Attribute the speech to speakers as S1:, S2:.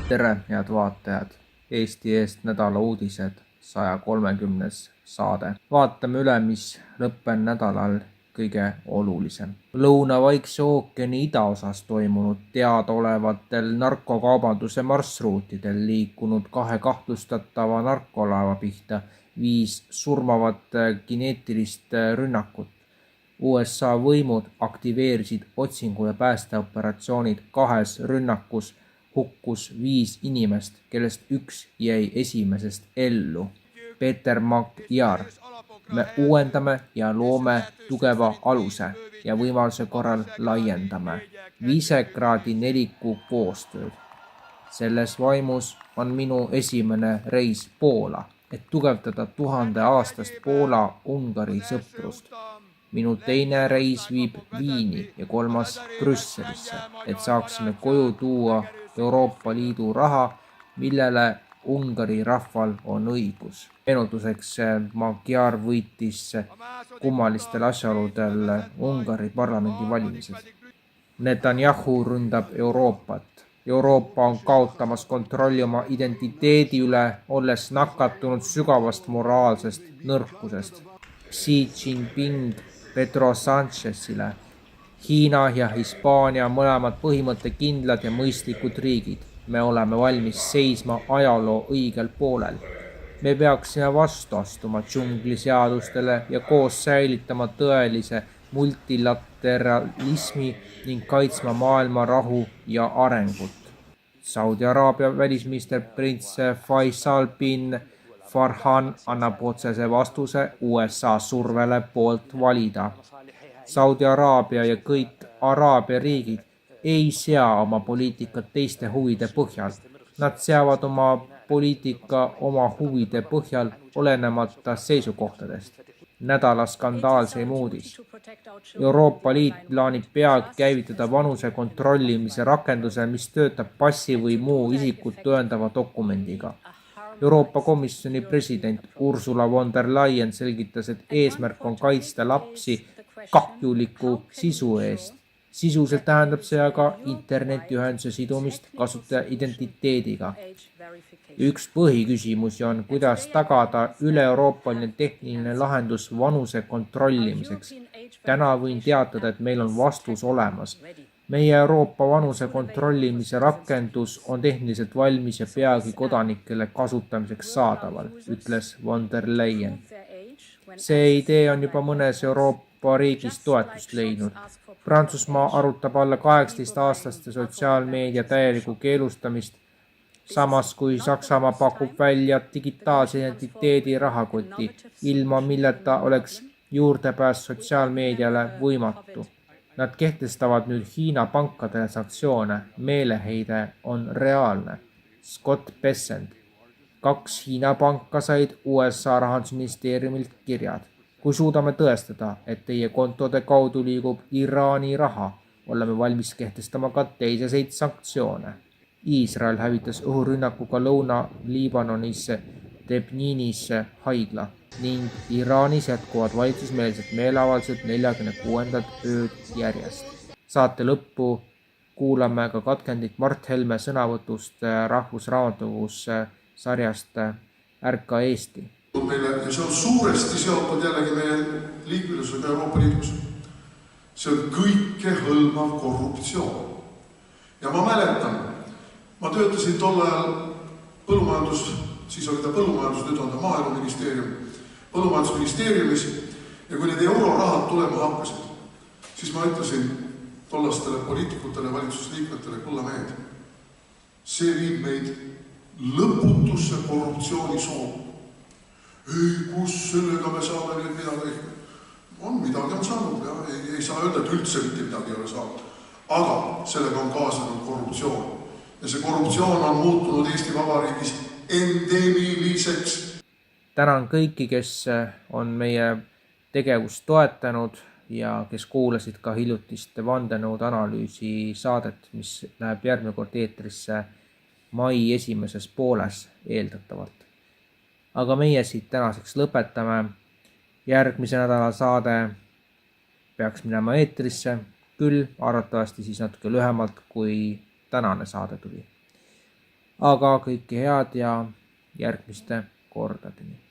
S1: Tere, head vaatajad! Eesti eest nädala uudised 130. saade. Vaatame üle, mis lõppenud nädalal kõige olulisem. Lõuna-Vaikse ookeani idaosas toimunud teadaolevatel narkokaubanduse marsruutidel liikunud 2 kahtlustatava narkolaeva pihta 5 surmavat kineetilist rünnakut. USA võimud aktiveerisid otsingu- ja päästeoperatsioonid 2 rünnakus, hukkus 5 inimest, kellest 1 jäi esimesest ellu. Peeter Magyar. Me uuendame ja loome tugeva aluse ja võimaluse korral laiendame Visegradi 4 koostööd. Selles vaimus on minu esimene reis Poola, et tugevdada 1000 aastast Poola-Ungari sõprust. Minu teine reis viib Viini ja 3. Brüsselisse, et saaksime koju tuua Euroopa Liidu raha, millele Ungari rahval on õigus. Meenutuseks Magyar võitis kummalistel asjaoludel Ungari parlamendi valimised. Netanyahu ründab Euroopat. Euroopa on kaotamas kontrolli oma identiteedi üle, olles nakatunud sügavast moraalsest nõrkusest. Xi Jinping Pedro Sanchezile. Hiina ja Hispaania mõlemad põhimõttekindlad ja mõistlikud riigid. Me oleme valmis seisma ajaloo õigel poolel. Me peaksime vastu astuma džungliseadustele ja koos säilitama tõelise multilateralismi ning kaitsma maailma rahu ja arengut. Saudi Araabia välisminister prints Faisal bin Farhan annab otsese vastuse USA survele poolt valida. Saudi Araabia ja kõik Araabia riigid ei sea oma poliitikat teiste huvide põhjal. Nad seavad oma poliitika oma huvide põhjal olenemata seisukohtadest. Nädala skandaalseim uudis. Euroopa Liit plaanib peagi käivitada vanuse kontrollimise rakenduse, mis töötab passi või muu isikut tõendava dokumendiga. Euroopa Komisjoni president Ursula von der Leyen selgitas, et eesmärk on kaitsta lapsi kahjuliku sisu eest. Sisuliselt tähendab see aga internetiühenduse sidumist kasutaja identiteediga. Üks põhiküsimusi on, kuidas tagada üle-euroopaline tehniline lahendus vanuse kontrollimiseks. Täna võin teatada, et meil on vastus olemas. Meie Euroopa vanuse kontrollimise rakendus on tehniliselt valmis ja peagi kodanikele kasutamiseks saadaval, ütles von der Leyen. See idee on juba mõnes Euroopa riigis toetust leidnud. Prantsusmaa arutab alla 18-aastaste sotsiaalmeedia täielikku keelustamist, samas kui Saksamaa pakub välja digitaalse identiteedi rahakoti, ilma milleta oleks juurdepääs sotsiaalmeediale võimatu. Nad kehtestavad nüüd Hiina pankadele sanktsioone. Meeleheide on reaalne. Scott Bessent. 2 Hiina panka said USA rahandusministeeriumilt kirjad. Kui suudame tõestada, et teie kontode kaudu liigub Iraani raha, oleme valmis kehtestama ka teiseseid sanktsioone. Iisrael hävitas õhurünnakuga Lõuna-Liibanonis Debninis haigla ning Iraanis jätkuvad valitsusmeelsed meeleavaldused 46. ööd järjest. Saate lõppu kuulame ka katkendit Mart Helme sõnavõtust Rahvusraamatukogus sarjast Ärka Eesti.
S2: Ja see on suuresti seotud jällegi meie liikmesusega Euroopa Liidus. See on kõikehõlmav korruptsioon. Ja ma mäletan, ma töötasin tol ajal siis oli ta põllumajandus, nüüd on ta maaeluministeerium, põllumajandusministeeriumis, ja kui need eurorahad tulema hakkasid, siis ma ütlesin tollastele poliitikutele, valitsusliikmetele, kulla mehed, see viib meid lõputusse korruptsioonisoomu. Ei, kus sellega me saame nüüd midagi? Midagi on saanud, ja ei saa öelda, et üldse mitte midagi ei ole saanud. Aga sellega on kaasanud korruptsioon. Ja see korruptsioon on muutunud Eesti Vabariigis endemiliseks.
S1: Tänan kõiki, kes on meie tegevust toetanud ja kes kuulasid ka hiljutist vandenõude analüüsi saadet, mis läheb järgmine kord eetrisse mai esimeses pooles eeldatavalt. Aga meie siit tänaseks lõpetame. Järgmise nädala saade peaks minema eetrisse, küll arvatavasti siis natuke lühemalt kui tänane saade tuli. aga kõike head ja järgmiste kordadeni.